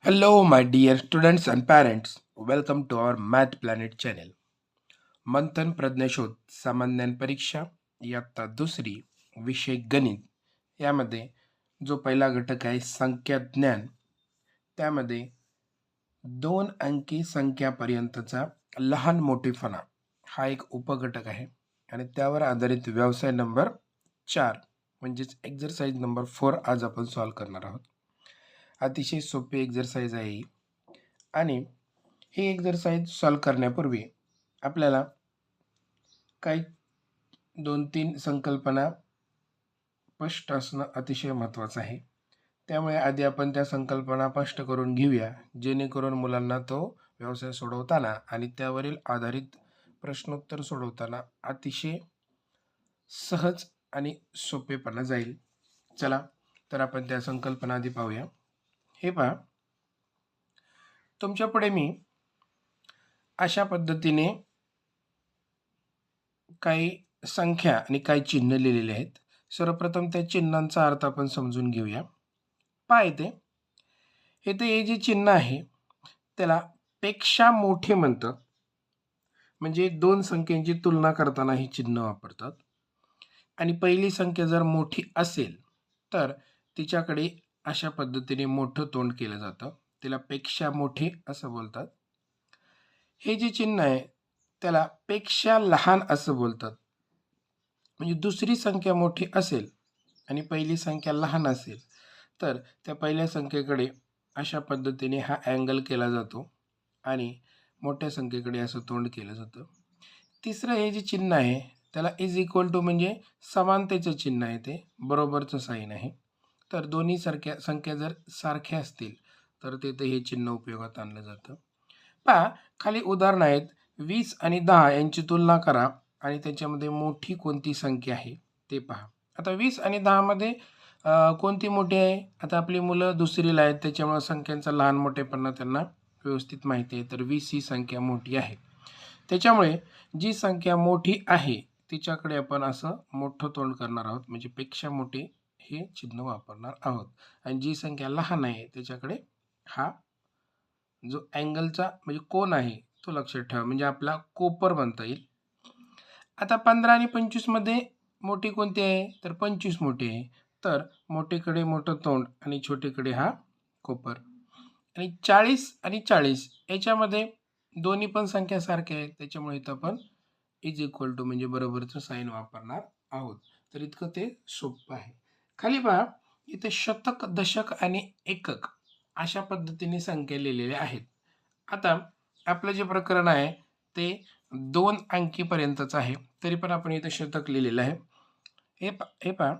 Hello, my dear students and parents. Welcome to our Math Planet channel. मंथन प्रज्ञाशोध सामान्य ज्ञान परीक्षा इयत्ता दुसरी विषय गणित यामध्ये जो पहिला घटक आहे संख्या ज्ञान त्यामध्ये 2 अंकी संख्यापर्यंतचा लहान मोठेपणा हा एक उपघटक आहे आणि त्यावर आधारित व्यवसाय नंबर 4 म्हणजेच एक्झरसाइज नंबर 4 आज आपण सॉल्व करणार आहोत. अतिशय सोपी एक्झरसाइज आहे ही आणि ही एक्झरसाइज सॉल्व करण्यापूर्वी आपल्याला काही 2-3 संकल्पना स्पष्ट असणं अतिशय महत्त्वाचं आहे. त्यामुळे आधी आपण त्या संकल्पना स्पष्ट करून घेऊया जेणेकरून मुलांना तो व्यवसाय सोडवताना आणि त्यावरील आधारित प्रश्नोत्तर सोडवताना अतिशय सहज आणि सोपेपणा जाईल. चला तर आपण त्या संकल्पना आधी पाहूया. हे पहा, तुमच्या पुढे मी अशा पद्धतीने काही संख्या आणि काही चिन्ह लिहिलेले आहेत. सर्वप्रथम त्या चिन्हांचा अर्थ आपण समजून घेऊया. पहा इथे हे जे चिन्ह आहे त्याला पेक्षा मोठे म्हणतात. म्हणजे 2 संख्यांची तुलना करताना हे चिन्ह वापरतात आणि पहिली संख्या जर मोठी असेल तर तिच्याकडे अशा पद्धतीने मोठं तोंड केलं जातं. तिला पेक्षा मोठे असं बोलतात. हे जे चिन्ह आहे त्याला पेक्षा लहान असं बोलतात. म्हणजे दुसरी संख्या मोठी असेल आणि पहिली संख्या लहान असेल तर त्या पहिल्या संख्येकडे अशा पद्धतीने हा अँगल केला जातो आणि मोठ्या संख्येकडे असं तोंड केलं जातं. तिसरं हे जे चिन्ह आहे त्याला इज इक्वल टू म्हणजे समानतेचं चिन्ह आहे, ते बरोबरचं साईन आहे. तर दोन्ही संख्या जर सारख्या असतील तर तिथे हे चिन्ह उपयोगात आणलं जातं. पहा खाली उदाहरण आहेत. 20 आणि 10 यांची तुलना करा आणि त्याच्यामध्ये मोठी कोणती संख्या आहे ते पहा. आता 20 आणि 10 मध्ये कोणती मोठी आहे? आता आपली मुलं दुसरीला आहेत त्याच्यामुळे संख्यांचा लहान मोठेपणा त्यांना व्यवस्थित माहिती आहे. तर 20 ही संख्या मोठी आहे. त्याच्यामुळे जी संख्या मोठी आहे तिच्याकडे आपण असं मोठं तोंड करणार आहोत, म्हणजे पेक्षा मोठे हे चिन्ह वापरणार आहोत. आणि जी संख्या लहान आहे त्याच्याकडे हा जो अँगलचा म्हणजे कोन आहे तो लक्षात ठेवा, म्हणजे आपला कोपर बनता येईल. आता 15 आणि 25 मध्ये मोठी कोणती आहे? तर 25 मोठी आहे. तर मोठेकडे मोठं तोंड आणि छोटेकडे हा कोपर. आणि 40 आणि 40 याच्यामध्ये दोन्ही पण संख्या सारख्या आहेत त्याच्यामुळे इथं आपण इज इक्वल टू म्हणजे बरोबरचं साईन वापरणार आहोत. तर इतकं ते सोपं आहे. खाली पहा इथे शतक, दशक आणि एकक अशा पद्धतीने संख्या लिहिलेल्या आहेत. आता आपलं जे प्रकरण आहे ते 2 अंकीपर्यंतच आहे, तरी पण आपण इथे शतक लिहिलेलं आहे. हे पहा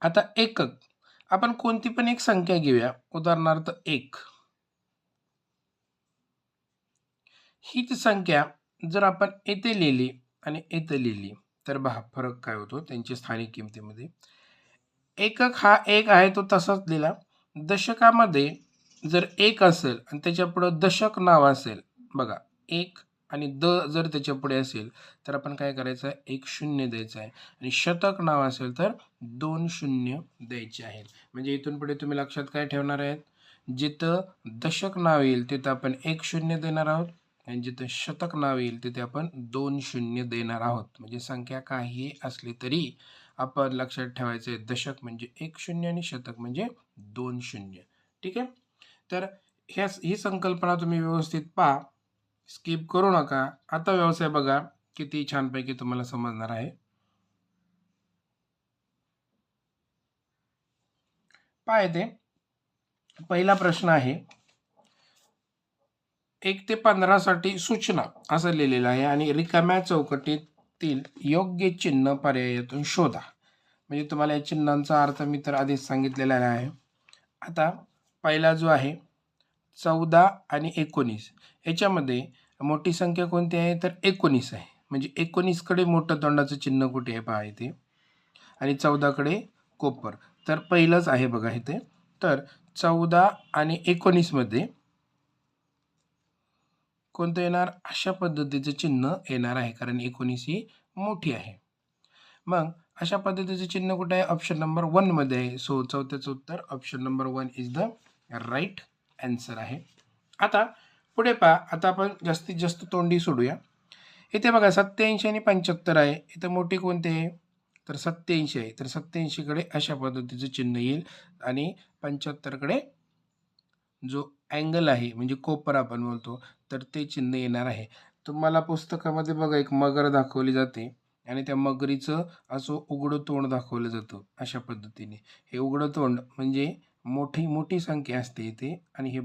आता एकक आपण कोणती पण एक संख्या घेऊया, उदाहरणार्थ 1. हीच संख्या जर आपण येथे लिहिली आणि येथे लिहिली तर पहा फरक काय होतो त्यांच्या स्थानिक किमतीमध्ये. एकक हा 1 आहे तो तसाच लिहिला. दशकामध्ये जर 1 असेल आणि त्याच्यापुढं दशक नाव असेल, बघा 1 आणि द जर त्याच्यापुढे असेल तर आपण काय करायचं आहे, 1 शून्य द्यायचं आहे. आणि शतक नाव असेल तर 2 शून्य द्यायचे आहेत. म्हणजे इथून पुढे तुम्ही लक्षात काय ठेवणार आहेत, जिथं दशक नाव येईल तिथं आपण 1 शून्य देणार आहोत आणि जिथं शतक नाव येईल तिथे आपण 2 शून्य देणार आहोत. म्हणजे संख्या काहीही असली तरी आपण लक्षात ठेवायचं आहे दशक म्हणजे 1 शून्य आणि शतक म्हणजे 2 शून्य. ठीक आहे. तर ही संकल्पना तुम्ही व्यवस्थित पहा, स्किप करू नका. आता व्यवसाय बघा किती छानपैकी तुम्हाला समजणार आहे. पहा इथे पहिला प्रश्न आहे 1 ते 15 साठी सूचना असं लिहिलेलं आहे आणि रिकाम्या चौकटीतील योग्य चिन्ह पर्यायातून शोधा. म्हणजे तुम्हाला या चिन्हांचा अर्थ मी तर आधीच सांगितलेला आहे. आता पहिला जो आहे 14 आणि 19 याच्यामध्ये मोठी संख्या कोणती आहे तर 19 आहे. म्हणजे 19 कडे मोठं तोंडाचं चिन्ह कुठे आहे पहा इथे आणि 14 कडे कोपर. तर पहिलंच आहे बघा इथे. तर 14 आणि 19 मध्ये कोणतं येणार, अशा पद्धतीचं चिन्ह येणार आहे कारण 19 ही मोठी आहे. मग अशा पद्धतीचं चिन्ह कुठे आहे, ऑप्शन नंबर 1 मध्ये आहे. सो चौथ्याचं उत्तर option number 1 is the right answer आहे. आता पुढे पहा, आता आपण जास्तीत जास्त तोंडी सोडूया. इथे बघा 87 आणि 75 आहे. इथं मोठी कोणती आहे? तर 87 आहे. तर 87 कडे अशा पद्धतीचं चिन्ह येईल आणि 75 कडे जो अँगल आहे म्हणजे कोपर आपण बोलतो, तर ते चिन्ह येणार आहे. तुम्हाला पुस्तकामध्ये बघा एक मगर दाखवली जाते आणि त्या मगरीचं असं उघडं तोंड दाखवलं जातं अशा पद्धतीने. हे उघडं तोंड म्हणजे मोठी मोठी संख्या असते इथे आणि हे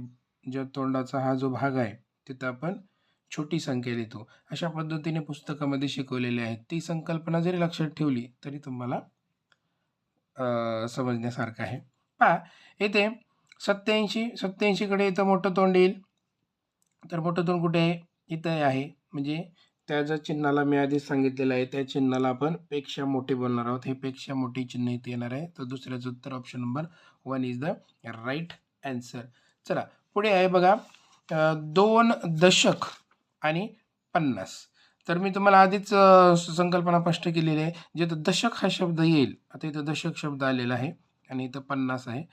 ज्या तोंडाचा हा जो भाग आहे तिथं आपण छोटी संख्या लिहितो. अशा पद्धतीने पुस्तकामध्ये शिकवलेले आहे. ती संकल्पना जरी लक्षात ठेवली तरी तुम्हाला समजण्यासारखं आहे. पहा इथे 87 कडे इथं मोठं तोंड येईल. तर मोठं तोंड कुठे आहे? इथं आहे. म्हणजे त्या ज्या चिन्हाला मी आधीच सांगितलेलं आहे त्या चिन्हाला आपण पेक्षा मोठे बोलणार आहोत. हे पेक्षा मोठे चिन्ह इथे येणार आहे. तर दुसऱ्याचं उत्तर option number 1 is the right answer. चला पुढे आहे बघा 2 दशक आणि 50. तर मी तुम्हाला आधीच संकल्पना स्पष्ट केलेली आहे. जिथं दशक हा शब्द येईल, आता इथं दशक शब्द आलेला आहे आणि इथं 50 आहे.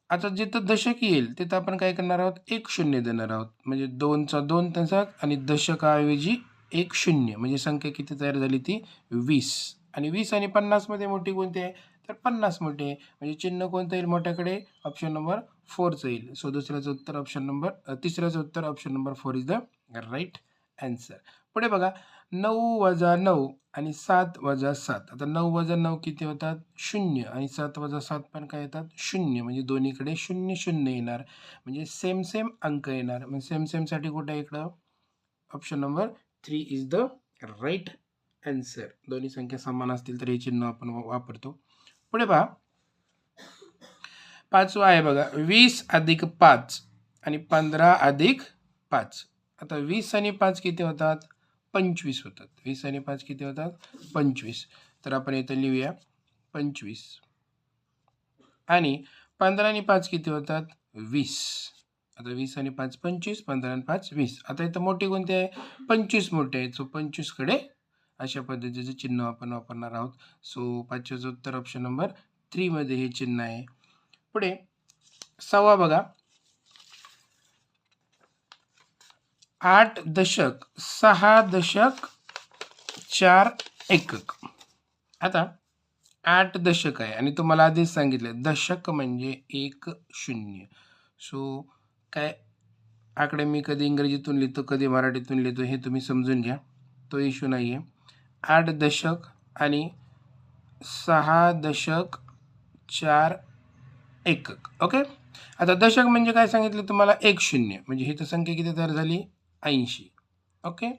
आता जिथं दशक येईल तिथं आपण काय करणार आहोत? 1 शून्य देणार आहोत. म्हणजे 2चा 2 दशक आणि दशकाऐवजी 1 शून्य म्हणजे संख्या किती तयार झाली ती 20. आणि 20 आणि 50 मध्ये मोठी कोणती आहे? तर 50 मोठी आहे. म्हणजे चिन्ह कोणतं येईल मोठ्याकडे? ऑप्शन नंबर 4चं येईल. सो तिसऱ्याचं उत्तर option number 4 is the right answer. पुढे बघा 9 वजा 9 आणि 7 वजा 7. आता 9 वजा 9 किती होतात? 0 आणि 7 वजा 7 पण काय येतात? 0. म्हणजे दोन्हीकडे 0 0 येणार. म्हणजे सेम सेम अंक येणार. म्हणजे सेम सेमसाठी कुठे आहे इकडं? Option number 3 is the right answer. दोन्ही संख्या समान असतील तर हे चिन्ह आपण वापरतो. पुढे पहा 5वा आहे बघा 20 अधिक 5 आणि 15 अधिक 5. आता 20 आणि 5 किती होतात? 25 होतात. 20 आणि 5 किती होतात? 25. तर आपण इथं लिहूया 25. आणि 15 आणि 5 किती होतात? 20. आता 20 आणि 5 25, 15 आणि 5 20. आता इथं मोठी कोणती आहे? 25 मोठे आहे. सो 25 कडे अशा पद्धतीचं चिन्ह आपण वापरणार आहोत. सो 5चं उत्तर ऑप्शन नंबर 3 मध्ये हे चिन्ह आहे. पुढे 6वा बघा 8 दशक 6 दशक 4 एकक. आता 8 दशक आहे आणि तुम्हाला आधीच सांगितलं दशक म्हणजे 1 0. सो काय आकडे मी कधी इंग्रजीतून लिहितो कधी मराठीतून लिहितो हे तुम्ही समजून घ्या. तो इश्यू नाही आहे. 8 दशक आणि 6 दशक 4 एकक. ओके. आता दशक म्हणजे काय सांगितलं तुम्हाला? 1 0. म्हणजे ही तर संख्या किती तयार झाली? 80. ओके.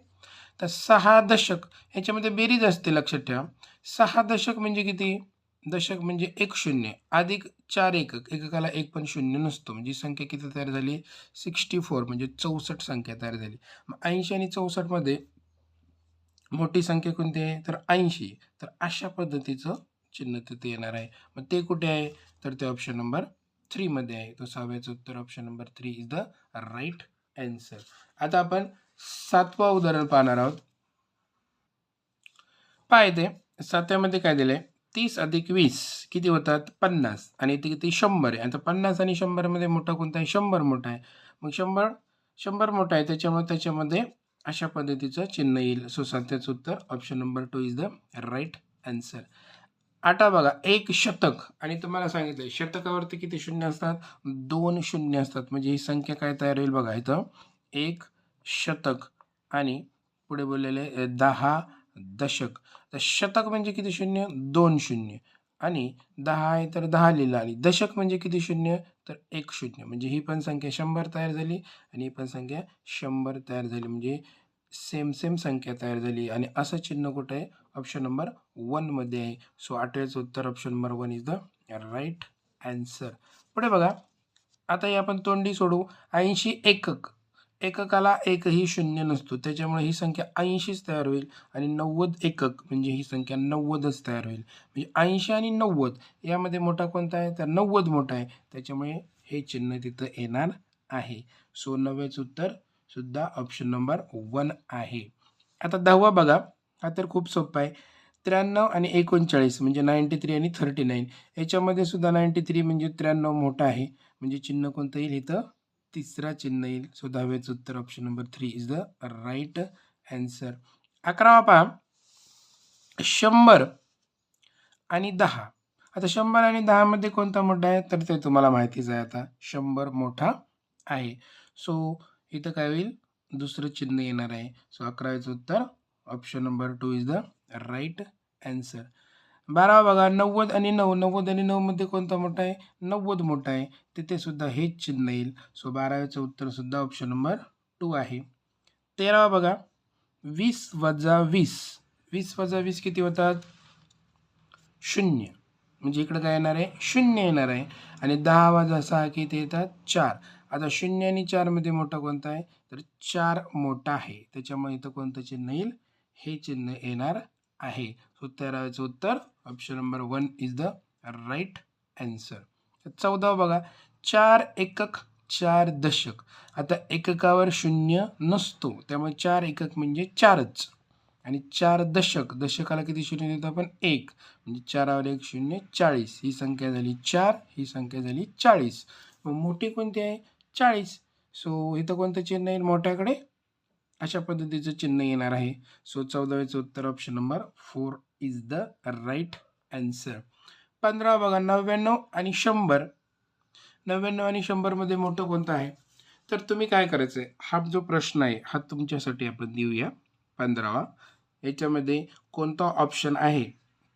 तर 6 दशक ह्याच्यामध्ये बेरीज असते लक्षात ठेवा. 6 दशक म्हणजे किती? दशक म्हणजे 1 0 अधिक 4 एकक. एककाला 1 पण शून्य नसतो. म्हणजे संख्या किती तयार झाली? 64 म्हणजे 64 संख्या तयार झाली. मग 80 आणि 64 मध्ये मोठी संख्या कोणती आहे? तर 80. तर अशा पद्धतीचं चिन्ह तिथे येणार आहे. मग ते कुठे आहे? तर ते ऑप्शन नंबर 3 मध्ये आहे. तो 6व्याचं उत्तर option number 3 is the right answer. आता आपण 7वा उदाहरण पाहणार आहोत. पहा इथे 7व्यामध्ये काय दिलंय? 30 अधिक 20 किती होतात? 50. आणि इथे किती? 100 आहे. आता 50 आणि 100 मध्ये मोठा कोणता आहे? 100 मोठा आहे. मग 100 मोठा आहे त्याच्यामध्ये अशा पद्धतीचं चिन्ह येईल. सो 7व्याचं उत्तर option number 2 is the right answer. 8 बघा 1 शतक आणि तुम्हाला सांगितलंय शतकावरती किती शून्य असतात? 2 शून्य असतात. म्हणजे ही संख्या काय तयार होईल बघा इथं 1 शतक आणि पुढे बोललेले 10 दशक. तर शतक म्हणजे किती शून्य? 2 शून्य आणि 10 आहे तर 10 लिहिलं आणि दशक म्हणजे किती शून्य? तर 1 शून्य. म्हणजे ही पण संख्या 100 तयार झाली आणि ही पण संख्या 100 तयार झाली. म्हणजे सेम सेम संख्या तयार झाली आणि असं चिन्ह कुठं आहे? ऑप्शन नंबर 1 मध्ये आहे. सो 8व्याचं उत्तर option number 1 is the right answer. पुढे बघा आता हे आपण तोंडी सोडू. 80 एकक. एककाला एकही शून्य नसतो. त्याच्यामुळे ही संख्या 80च तयार होईल आणि 90 एकक म्हणजे ही संख्या 90च तयार होईल. म्हणजे 80 आणि 90 यामध्ये मोठा कोणता आहे? तर 90 मोठा आहे. त्याच्यामुळे हे चिन्ह तिथं येणार आहे. सो 9व्याचं उत्तर सुद्धा ऑप्शन नंबर 1 आहे. आता 10वा बघा. हा तर खूप सोपा आहे. 93 आणि 39 म्हणजे 93 आणि 39 याच्यामध्ये सुद्धा 93 म्हणजे 93 मोठा आहे. म्हणजे चिन्ह कोणतं येईल इथं? तिसरा चिन्ह येईल. सो 10वेचं उत्तर option number 3 is the right answer. 11वा पहा, 100 आणि 10. आता 100 आणि 10 मध्ये कोणता मोठा आहे? तर ते तुम्हाला माहितीच आहे आता. 100 मोठा आहे. सो इथं काय होईल? दुसरं चिन्ह येणार आहे. सो 11वेचं उत्तर option number 2 is the right answer. 12वा बघा, 90 आणि 9. 90 आणि 9 मध्ये कोणता मोठा आहे? 90 मोठा आहे. तिथे सुद्धा हेच चिन्ह येईल. सो 12वेचं उत्तर सुद्धा ऑप्शन नंबर 2 आहे. 13वा बघा, 20 वजा 20. 20 वजा 20 किती होतात? 0. म्हणजे इकडं काय येणार आहे? 0 येणार आहे. आणि 10 वजा 6 किती येतात? 4. आता 0 आणि 4 मध्ये मोठा कोणता आहे? तर 4 मोठा आहे. त्याच्यामुळे इथं कोणतं चिन्ह येईल? हे चिन्ह येणार आहे. सो 13वेचं उत्तर option number 1 is the right answer. 14वा बघा, 4 एकक 4 दशक. आता एककावर 0 नसतो, त्यामुळे 4 एकक म्हणजे 4च. आणि 4 दशक, दशकाला किती शून्य देतो आपण? 1. म्हणजे 4वर 1 0, 40. ही संख्या झाली 4, ही संख्या झाली 40. मग मोठी कोणती आहे? 40. सो इथं कोणतं चिन्ह येईल मोठ्याकडे? अशा पद्धतीचं चिन्ह येणार आहे. सो 14वेचं उत्तर option number 4 is the right answer. 15 बघा, 99 आणि 100. 99 आणि 100 मध्ये मोठं कोणतं आहे? तर तुम्ही काय करायचं आहे? हा जो प्रश्न आहे हा तुमच्यासाठी आपण देऊया. 15वा, याच्यामध्ये कोणता ऑप्शन आहे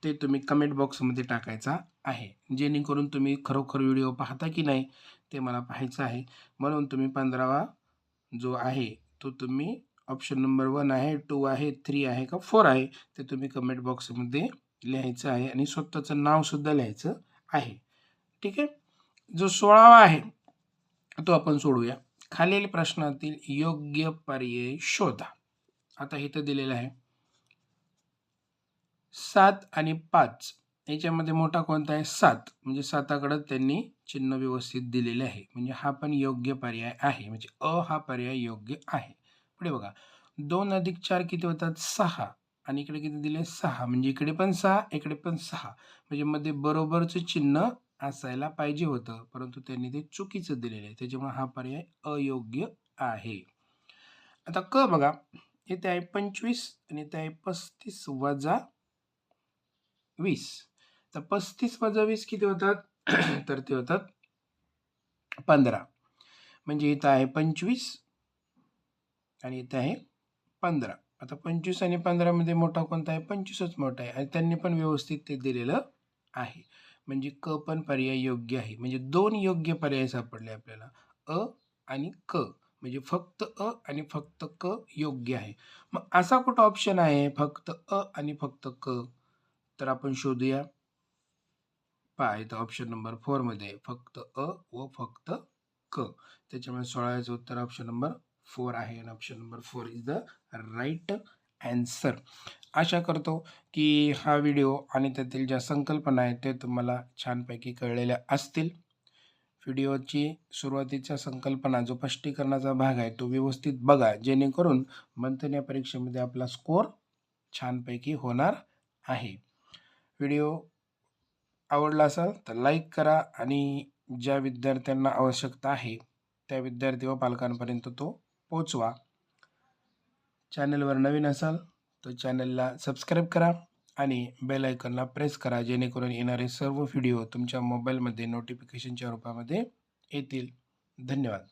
ते तुम्ही कमेंट बॉक्समध्ये टाकायचा आहे, जेणेकरून तुम्ही खरोखर व्हिडिओ पाहता की नाही ते मला पाहायचं आहे. म्हणून तुम्ही 15वा जो आहे तो तुम्ही ऑप्शन नंबर 1 आहे, 2 आहे, 3 आहे का 4 आहे ते तुम्ही कमेंट बॉक्समध्ये लिहायचं आहे आणि स्वतःचं नावसुद्धा लिहायचं आहे. ठीक आहे. जो 16वा आहे तो आपण सोडूया. खालील प्रश्नातील योग्य पर्याय शोधा. आता इथं दिलेलं आहे 7 आणि 5. याच्यामध्ये मोठा कोणता आहे? 7. म्हणजे 7कडे त्यांनी चिन्ह व्यवस्थित दिलेले आहे. म्हणजे हा पण योग्य पर्याय आहे. म्हणजे अ हा पर्याय योग्य आहे. पुढे बघा, 2 अधिक 4 किती होतात? 6. आणि इकडे किती दिले? 6. म्हणजे इकडे पण 6, इकडे पण 6. म्हणजे मध्ये बरोबरचं चिन्ह असायला पाहिजे होतं, परंतु त्यांनी ते चुकीचं दिलेलं आहे. त्याच्यामुळे हा पर्याय अयोग्य आहे. आता क बघा, इथे आहे 25 आणि इथे आहे 35 वजा 20. तर 35 वजा 20 किती होतात? तर ते होतात 15. म्हणजे इथं आहे 25 आणि इथं आहे 15. आता 25 आणि 15 मध्ये मोठा कोणता आहे? 25च मोठा आहे आणि त्यांनी पण व्यवस्थित ते दिलेलं आहे. म्हणजे क पण पर्याय योग्य आहे. म्हणजे 2 योग्य पर्याय सापडले आपल्याला, अ आणि क. म्हणजे फक्त अ आणि फक्त क योग्य आहे. मग असा कुठं ऑप्शन आहे फक्त अ आणि फक्त क? तर आपण शोधूया. पहा इथं ऑप्शन नंबर 4 मध्ये फक्त अ व फक्त क. त्याच्यामुळे 16चं उत्तर ऑप्शन नंबर 4 आहे आणि option number 4 is the right answer. आशा करतो की हा व्हिडिओ आणि त्यातील ज्या संकल्पना आहेत ते तुम्हाला छानपैकी कळलेल्या असतील. व्हिडिओची सुरुवातीच्या संकल्पना जो स्पष्टीकरणाचा भाग आहे तो व्यवस्थित बघा, जेणेकरून मंथन या परीक्षेमध्ये आपला स्कोर छानपैकी होणार आहे. व्हिडिओ आवडला असेल तर लाईक करा आणि ज्या विद्यार्थ्यांना आवश्यकता आहे त्या विद्यार्थी व पालकांपर्यंत तो पोचवा. चॅनलवर नवीन असाल तर चॅनलला सबस्क्राईब करा आणि बेल आयकॉनला प्रेस करा, जेणेकरून येणारे सर्व व्हिडिओ तुमच्या मोबाईलमध्ये नोटिफिकेशनच्या रूपामध्ये येतील. धन्यवाद.